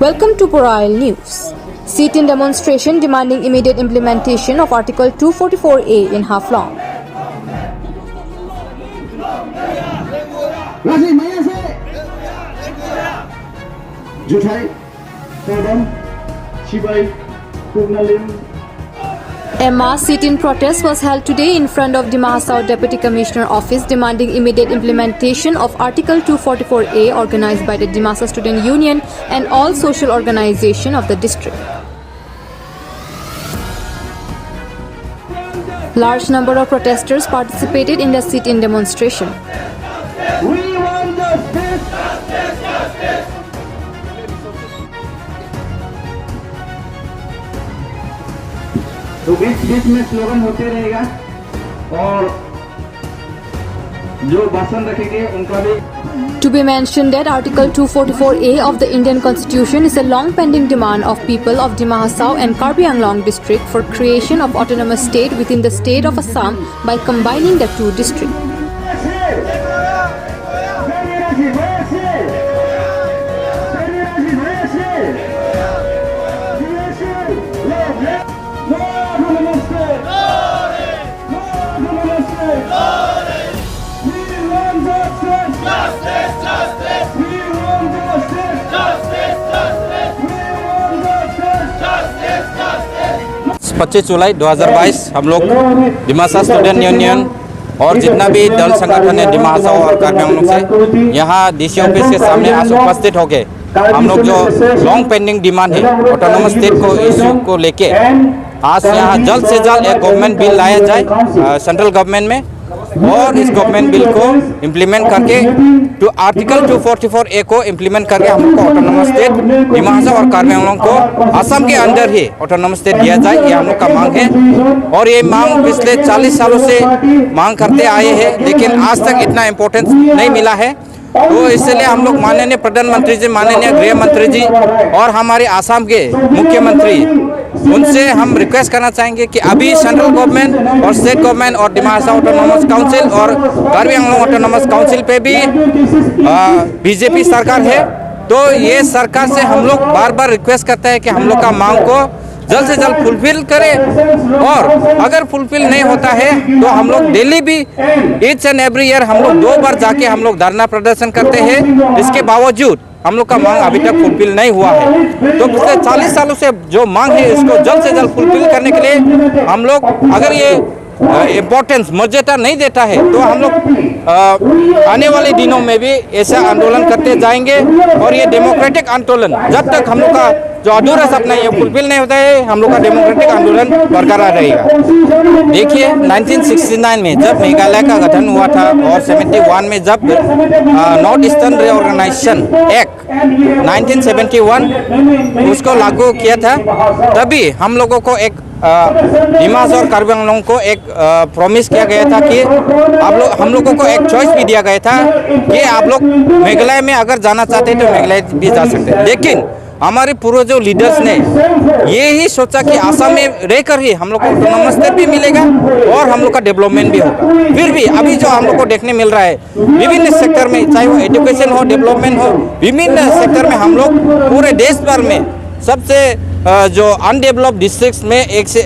Welcome to Purail News. Sit-in demonstration demanding immediate implementation of Article 244A in Haflong. A mass sit-in protest was held today in front of Dima Hasao Deputy Commissioner Office demanding immediate implementation of Article 244A organized by the Dima Hasao Student Union and all social organizations of the district. Large number of protesters participated in the sit-in demonstration. We want justice! Justice! तो बीच में slogan होते रहेगा और जो भाषण रखेंगे उनका भी. To be mentioned that Article 244A of the Indian Constitution is a long-pending demand of people of Dima Hasao and Karbi Anglong district for creation of autonomous state within the state of Assam by combining the two districts. पच्चीस जुलाई 2022 हम लोग Dima Hasao student union और जितना भी दल संगठन है डिमा हसाओ और कार्बी आंगलोंग से यहाँ डीसी ऑफिस के सामने आज उपस्थित हो गए. हम लोग जो लॉन्ग पेंडिंग डिमांड है ऑटोनोमस स्टेट को इश्यू को लेके आज यहाँ जल्द से जल्द एक गवर्नमेंट बिल लाया जाए सेंट्रल गवर्नमेंट में और इस गवर्नमेंट बिल को इम्प्लीमेंट करके तो आर्टिकल 244A को इम्प्लीमेंट करके हम लोग को ऑटोनोमस स्टेट डिमा हसाओ और कार्बी आंगलोंग को असम के अंदर ही ऑटोनोमस स्टेट दिया जाए. ये हम लोग का मांग है और ये मांग पिछले 40 सालों से मांग करते आए हैं लेकिन आज तक इतना इम्पोर्टेंस नहीं मिला है. तो इसलिए हम लोग माननीय प्रधानमंत्री जी, माननीय गृह मंत्री जी और हमारे आसाम के मुख्यमंत्री उनसे हम रिक्वेस्ट करना चाहेंगे कि अभी सेंट्रल गवर्नमेंट और स्टेट गवर्नमेंट और डिमा हसाओ ऑटोनोमस काउंसिल और कार्बी आंगलोंग ऑटोनोमस काउंसिल पे भी बीजेपी सरकार है. तो ये सरकार से हम लोग बार बार रिक्वेस्ट करते हैं कि हम लोग का मांग को जल्द से जल्द फुलफिल करें और अगर फुलफिल नहीं होता है तो हम लोग दिल्ली भी ईच एंड एवरी ईयर हम लोग 2 बार जाके हम लोग धरना प्रदर्शन करते हैं. इसके बावजूद हम लोग का मांग अभी तक फुलफिल नहीं हुआ है. तो पिछले 40 सालों से जो मांग है इसको जल्द से जल्द फुलफिल करने के लिए हम लोग अगर ये इम्पोर्टेंस मर्यादा नहीं देता है तो हम लोग आने वाले दिनों में भी ऐसा आंदोलन करते जाएंगे और ये डेमोक्रेटिक आंदोलन जब तक हम लोग का जो अधूरा सपना ये फुलफिल नहीं होता है हम लोग का डेमोक्रेटिक आंदोलन बरकरार रहेगा. देखिए 1969 में जब मेघालय का गठन हुआ था और 71 में जब नॉर्थ ईस्टर्न रिऑर्गेनाइजेशन एक्ट 1971 उसको लागू किया था तभी हम लोगों को एक डिमा हसाओ और कार्बी आंगलोंग को एक प्रॉमिस किया गया था कि हम लोगों को एक चॉइस भी दिया गया था कि आप लोग मेघालय में अगर जाना चाहते हैं तो मेघालय भी जा सकते हैं. लेकिन हमारे पूर्वजों लीडर्स ने ये ही सोचा कि आसाम में रहकर ही हम लोग को ऑटोनोमस स्टेट भी मिलेगा और हम लोग का डेवलपमेंट भी होगा. फिर भी अभी जो हम लोग को देखने मिल रहा है विभिन्न सेक्टर में, चाहे वो एजुकेशन हो, डेवलपमेंट हो, विभिन्न सेक्टर में हम लोग पूरे देश भर में सबसे जो अनडेवलप्ड डिस्ट्रिक्ट्स में एक से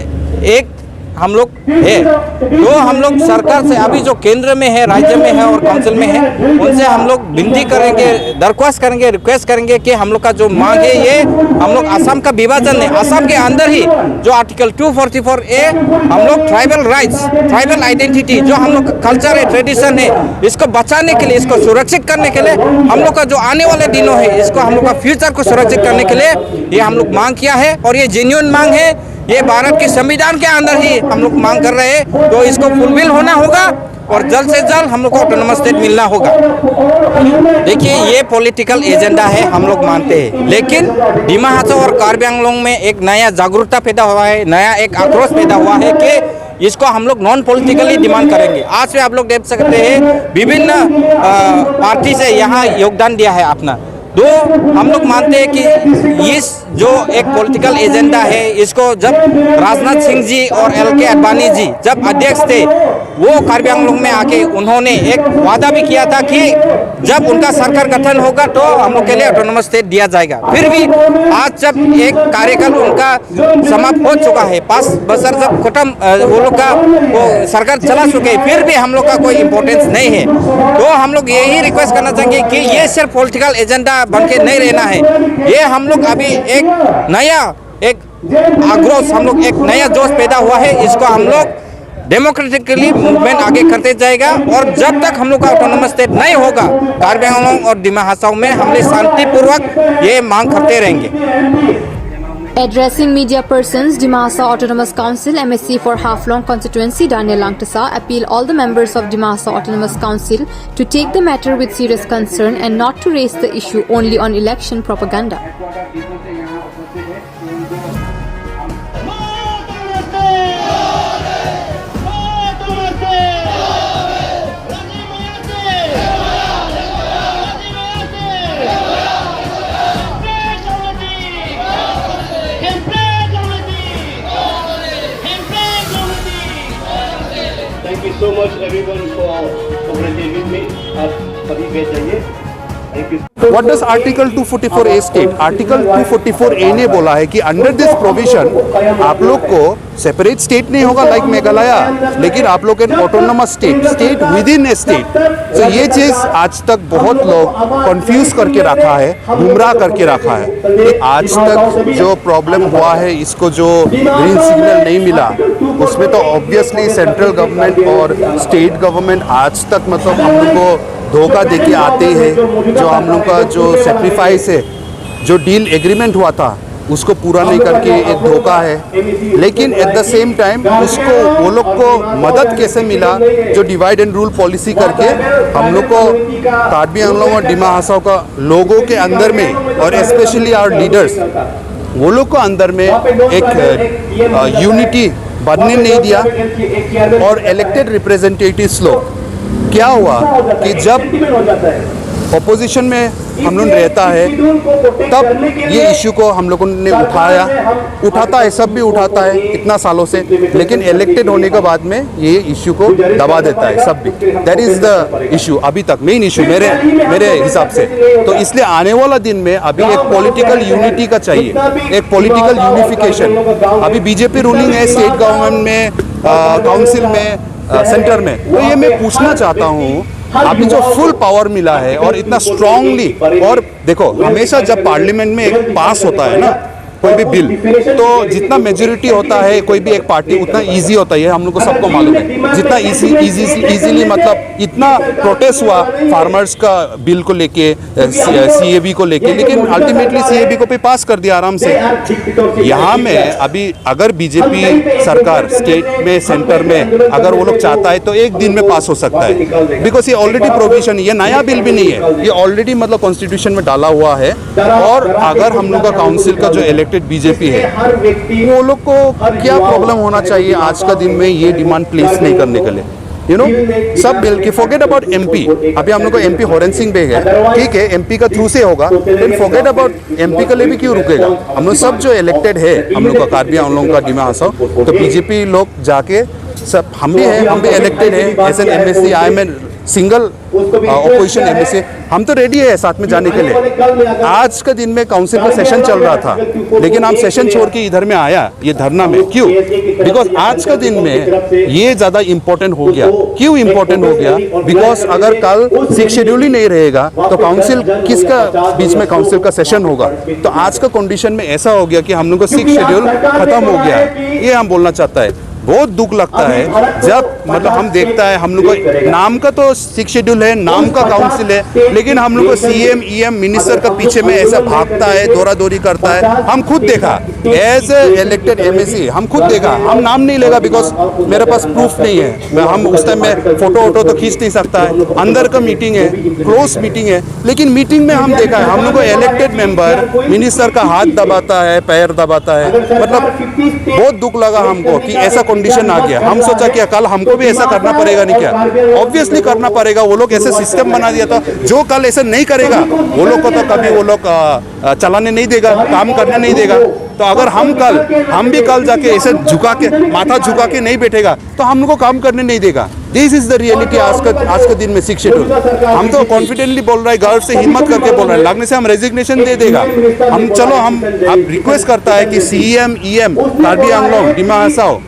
एक हम लोग है. तो हम लोग सरकार से अभी जो केंद्र में है, राज्य में है और काउंसिल में है उनसे हम लोग विनती करेंगे, दरख्वास्त करेंगे, रिक्वेस्ट करेंगे कि हम लोग का जो मांग है ये हम लोग असम का विभाजन है, असम के अंदर ही जो आर्टिकल 244A हम लोग ट्राइबल राइट्स, ट्राइबल आइडेंटिटी जो हम लोग का कल्चर है, ट्रेडिशन है, इसको बचाने के लिए, इसको सुरक्षित करने के लिए हम लोग का जो आने वाले दिनों है इसको हम लोग का फ्यूचर को सुरक्षित करने के लिए ये हम लोग मांग किया है और ये जेन्युइन मांग है. ये भारत के संविधान के अंदर ही हम लोग मांग कर रहे हैं तो इसको फुलफिल होना होगा और जल्द से जल्द हम लोग को ऑटोनोमस स्टेट मिलना होगा. देखिए ये पॉलिटिकल एजेंडा है हम लोग मानते हैं लेकिन डिमा हसाओ और कार्बी आंगलोंग में एक नया जागरूकता पैदा हुआ है, नया एक आक्रोश पैदा हुआ है कि इसको हम लोग नॉन पॉलिटिकली डिमांड करेंगे. आज से आप लोग देख सकते हैं विभिन्न पार्टी से यहाँ योगदान दिया है अपना. तो हम लोग मानते हैं कि इस जो एक पॉलिटिकल एजेंडा है, इसको जब राजनाथ सिंह जी और LK आडवाणी जी जब अध्यक्ष थे, वो कार्बी आंगलोंग में आके उन्होंने एक वादा भी किया था कि जब उनका सरकार गठन होगा तो हम लोग के लिए ऑटोनोमस स्टेट दिया जाएगा। फिर भी आज जब एक कार्यकाल उनका समाप्त हो चुका है, 5 बरस जब खत्म वो लोग का वो सरकार चला चुके, फिर भी हम लोग का कोई इम्पोर्टेंस नहीं है। तो हम लोग यही रिक्वेस्ट करना चाहेंगे कि ये सिर्फ पॉलिटिकल एजेंडा बन के नहीं रहना है, ये हम लोग अभी एक नया आक्रोश, हम लोग एक नया जोश पैदा हुआ है, इसको हम लोग डेमोक्रेटिकली मूवमेंट आगे करते जाएगा। और जब तक हम लोग का ऑटोनोमस स्टेट नहीं होगा, कार्बी आंगलोंग और डिमा हासाओ में हम लोग शांतिपूर्वक ये मांग करते रहेंगे। Addressing media persons, Dima Hasao Autonomous Council MSC for Haflong constituency Daniel Langtasa appealed all the members of Dima Hasao Autonomous Council to take the matter with serious concern and not to raise the issue only on election propaganda. Thank you so much everyone for cooperating with me. आप सभी बैठ जाइए। Thank you. What does Article 244A state? Article 244A ने बोला है कि under this provision आप लोग को सेपरेट स्टेट नहीं होगा लाइक मेघालय, लेकिन आप लोग N autonomous state with in A state. तो ये चीज़ आज तक बहुत लोग कंफ्यूज करके रखा है, गुमराह करके रखा है कि आज तक जो प्रॉब्लम हुआ है, इसको जो ग्रीन सिग्नल नहीं मिला, उसमें तो ऑब्वियसली सेंट्रल गवर्नमेंट और स्टेट गवर्नमेंट आज तक मतलब हम लोग को धोखा देके आते हैं। जो हम लोग का जो सेक्रीफाइस है, जो डील एग्रीमेंट हुआ था, उसको पूरा नहीं करके एक धोखा है। लेकिन एट द सेम टाइम उसको वो लोग को मदद कैसे मिला, जो डिवाइड एंड रूल पॉलिसी करके हम लोग को कार्बी आंगलोंग और डिमा हासाओ का लोगों के अंदर में और स्पेशली आवर लीडर्स, वो लोग को अंदर में एक यूनिटी बनने नहीं दिया। और इलेक्टेड रिप्रेजेंटेटिव्स लोग क्या हुआ कि जब ऑपोजिशन में हम लोग रहता है, तब ये इश्यू को हम लोगों ने उठाता है, सब भी उठाता है इतना सालों से, लेकिन इलेक्टेड होने के बाद में ये इश्यू को दबा देता है सब भी। दैट इज़ द इश्यू अभी तक, मेन इश्यू मेरे हिसाब से। तो इसलिए आने वाला दिन में अभी एक पॉलिटिकल यूनिटी का चाहिए, एक पॉलिटिकल यूनिफिकेशन। अभी बीजेपी रूलिंग है स्टेट गवर्नमेंट में, काउंसिल में, सेंटर में। तो ये मैं पूछना चाहता हूँ, अभी जो फुल पावर मिला है और इतना स्ट्रांगली, और देखो हमेशा जब पार्लियामेंट में एक पास होता है ना कोई भी बिल, तो जितना मेजोरिटी होता है कोई भी एक पार्टी, उतना इजी होता है, हम लोग को सबको मालूम है। जितना इजीली मतलब इतना प्रोटेस्ट हुआ फार्मर्स का बिल को लेके, CAB को लेके, लेकिन अल्टीमेटली CAB को भी पास कर दिया आराम से। यहाँ में अभी अगर बीजेपी सरकार स्टेट में, सेंटर में अगर वो लोग चाहता है तो एक दिन में पास हो सकता है, बिकॉज ये ऑलरेडी प्रोविजन, ये नया बिल भी नहीं है, ये ऑलरेडी मतलब कॉन्स्टिट्यूशन में डाला हुआ है। और अगर हम लोग का काउंसिल का जो इलेक्टेड बीजेपी है, वो लोग को क्या प्रॉब्लम होना चाहिए आज का दिन में ये डिमांड प्लेस नहीं करने के लिए, यू नो, सब बिल की फॉरगेट अबाउट MP। अभी हम लोग को MP हॉरेन सिंह बेग है, ठीक है, MP का थ्रू से होगा, लेकिन फॉरगेट अबाउट MP के लिए भी क्यों रुकेगा। हम लोग सब जो इलेक्टेड है, हम लोग का कार्बी आंगलोंग का, डिमा हासाओ, तो बीजेपी लोग जाके सब, हम भी इलेक्टेड है as an MSC, I am single opposition MSC, हम तो रेडी है साथ में जाने के लिए। आज के दिन में काउंसिल का सेशन चल रहा था, लेकिन हम सेशन छोड़ के इधर में आया ये धरना में, क्यों? बिकॉज आज के दिन में ये ज़्यादा इम्पोर्टेंट हो गया। क्यों इम्पोर्टेंट हो गया? बिकॉज अगर कल 6 शेड्यूल ही नहीं रहेगा तो काउंसिल किसका बीच में काउंसिल का सेशन होगा। तो आज का कंडीशन में ऐसा हो गया कि हम लोग को 6 शेड्यूल खत्म हो गया है, ये हम बोलना चाहता है। बहुत दुख लगता है जब मतलब हम देखता है, हम लोग को नाम का तो 6 शेड्यूल है, नाम का काउंसिल है, लेकिन हम लोग को CM EM मिनिस्टर का पीछे में ऐसा भागता है, दौरा दौरी करता है। हम खुद देखा एज इलेक्टेड MSC, हम खुद देखा, हम नाम नहीं लेगा बिकॉज मेरे पास प्रूफ नहीं है, हम उस टाइम में फोटो तो खींच नहीं सकता है, अंदर का मीटिंग है, क्लोज मीटिंग है, लेकिन मीटिंग में हम देखा है हम लोग को इलेक्टेड मेंबर मिनिस्टर का हाथ दबाता है, पैर दबाता है। मतलब बहुत दुख लगा हमको कि ऐसा कंडीशन आ गया। हम सोचा कि कल हमको भी ऐसा करना पड़ेगा नहीं क्या? ऑब्वियसली करना पड़ेगा। वो लोग ऐसे सिस्टम बना दिया था, जो कल ऐसा नहीं करेगा वो लोग को तो कभी वो लोग चलाने नहीं देगा, काम करने नहीं देगा। तो अगर हम भी कल जाके ऐसे झुका के माथा झुका के नहीं बैठेगा तो हम लोग को काम करने नहीं देगा। This is the reality. आज का दिन में 6 शेड्यूल हम तो कॉन्फिडेंटली बोल रहे हैं, गर्व से हिम्मत करके बोल रहे हैं, लगने से हम रेजिग्नेशन दे देगा। हम चलो हम अब रिक्वेस्ट करता है कि CM EM कार्बी आंगलोंग डिमा हासाओ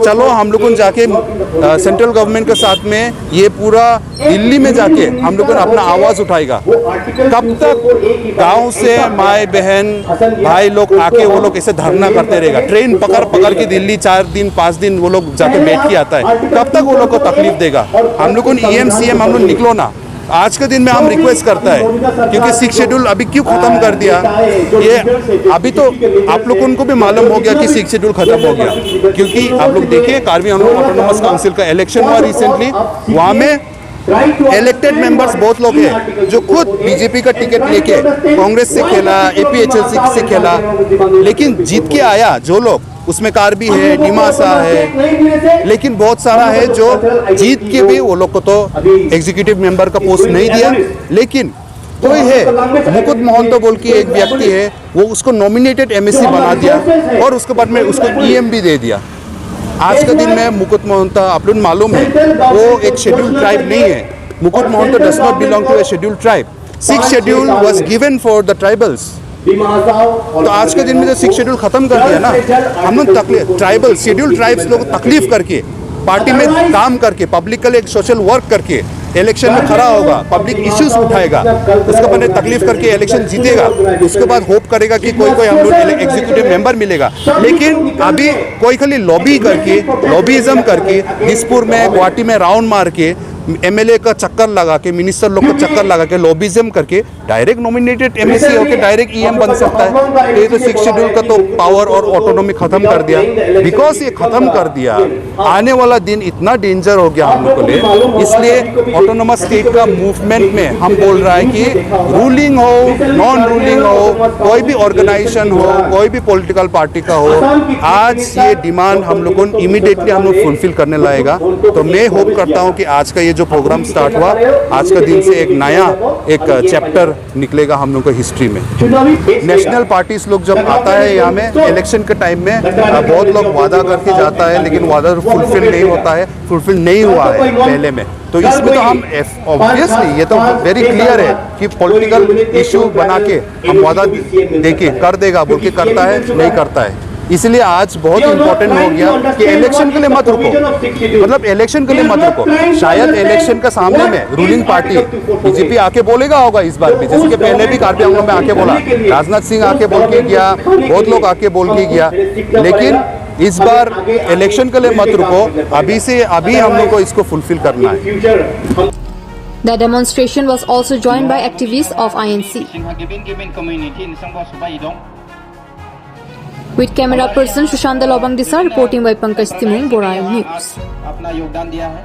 चलो हम लोग जाके सेंट्रल गवर्नमेंट के साथ में ये पूरा दिल्ली में जाके हम लोग अपना आवाज उठाएगा। कब तक गांव से माए बहन भाई लोग आके वो लोग ऐसे धरना करते रहेगा? ट्रेन पकड़ के दिल्ली 4 दिन 5 दिन वो लोग जाके बैठ के आता है, कब तक वो लोग को तकलीफ देगा? हम लोग EM CM हम लोग निकलो ना। आज के दिन में हम रिक्वेस्ट करता है क्योंकि 6 शेड्यूल अभी क्यों खत्म कर दिया? ये अभी तो आप लोगों को भी मालूम हो गया कि 6 शेड्यूल खत्म हो गया, क्योंकि आप लोग देखिए कार्बी आंगलोंग ऑटोनोमस काउंसिल का इलेक्शन हुआ रिसेंटली। वहाँ में इलेक्टेड मेंबर्स बहुत लोग हैं जो खुद बीजेपी का टिकट लेके कांग्रेस से खेला, APHLC से खेला, लेकिन जीत के आया जो लोग, उसमें कार्बी है, डिमासा है, लेकिन बहुत सारा है जो जीत के भी वो लोग को तो एग्जीक्यूटिव मेंबर का पोस्ट नहीं दिया। लेकिन कोई है मुकुट मोहंतो बोल के एक व्यक्ति है, वो उसको नॉमिनेटेड MSc बना दिया और उसके बाद में उसको EM भी दे दिया। आज के दिन में मुकुट मोहंतो आप लोग मालूम है वो एक शेड्यूल ट्राइब नहीं है। Mukut Mohanta does not belong to a schedule tribe. 6 schedule was given for the tribals. तो आज के दिन में जो 6 शेड्यूल खत्म कर दिया ना, हम लोग तकलीफ ट्राइबल शेड्यूल ट्राइब्स लोग तकलीफ करके पार्टी में काम करके पब्लिक के लिए सोशल वर्क करके इलेक्शन में खड़ा होगा, पब्लिक इश्यूज उठाएगा, उसके बाद तकलीफ करके इलेक्शन जीतेगा, उसके बाद होप करेगा कि कोई हम लोग एग्जीक्यूटिव मेंबर मिलेगा। लेकिन अभी कोई खाली लॉबी करके, लॉबीइज्म करके दिसपुर में गुवाहाटी में राउंड मार के MLA का चक्कर लगा के, मिनिस्टर लोग का चक्कर लगा के, लॉबीइज्म करके डायरेक्ट नॉमिनेटेड MSc होके डायरेक्ट EM बन सकता है। ये तो 6 शेड्यूल का तो पावर और ऑटोनॉमी खत्म कर दिया। बिकॉज ये खत्म कर दिया, आने वाला दिन इतना डेंजर हो गया हम लोग को लिए। इसलिए ऑटोनोमस स्टेट का मूवमेंट में हम बोल रहा है कि रूलिंग हो नॉन रूलिंग हो, कोई भी ऑर्गेनाइजेशन हो, कोई भी पॉलिटिकल पार्टी का हो, आज ये डिमांड हम लोग को इमीडिएटली हम लोग फुलफिल करने लाएगा। तो मैं होप करता हूँ कि आज का ये जो प्रोग्राम स्टार्ट हुआ, आज का दिन से एक नया एक चैप्टर निकलेगा हम लोग को हिस्ट्री में। नेशनल पार्टीज लोग जब आता है यहाँ में इलेक्शन के टाइम में, बहुत लोग वादा करके जाता है लेकिन वादा फुलफिल नहीं होता है, फुलफिल नहीं हुआ है पहले में। तो इसमें तो हम ऑब्वियसली ये तो वेरी क्लियर है कि पॉलिटिकल इशू बना के हम वादा देके कर देगा बोल के करता है, नहीं करता है। इसलिए आज बहुत इंपॉर्टेंट हो गया कि इलेक्शन के लिए मत रुको, मतलब इलेक्शन के लिए मत रुको। शायद इलेक्शन के सामने में रूलिंग पार्टी बीजेपी आके बोलेगा होगा इस बार भी, जैसे कि पहले भी कार्बी आंगलोंग में आके बोला, राजनाथ सिंह आके बोल के गया, बहुत लोग आके बोल के गया। लेकिन इस बार इलेक्शन के लिए मत रुको, अभी हम लोग को इसको फुलफिल करना है। The demonstration was also joined by activists of INC. With camera person Sushanta Lobang Disa reporting by Pankaj Timung, Borai News. अपना योगदान दिया है।